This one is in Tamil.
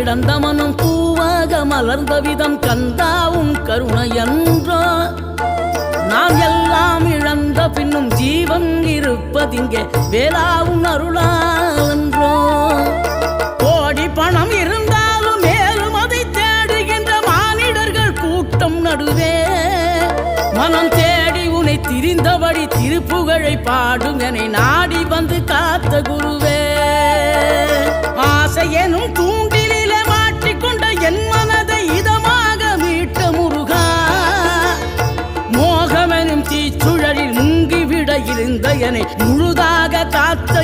கிடந்த மனம் பூவாக மலர்ந்த விதம் கந்தாவும் கருணையன்றோ நாம் எல்லாம் இழந்த பின்னும் ஜீவன் இருப்பதிங்கே வேளாவும் அருளான்றோ கோடி பணம் இருந்தாலும் மேலும் அதை தேடுகின்ற மானிடர்கள் கூட்டம் நடுவே மனம் தேடி உன்னை திரிந்தபடி திருப்புகழை பாடும் என நாடி வந்து காத்த குருவே ஆசை எனும் தூண்டிலே மாற்றிக்கொண்ட என் மனதை இதமாக மீட்ட முருகா மோகமெனும் தீச்சுழலில் முங்கிவிட இருந்த என்னை முழுதாக காத்த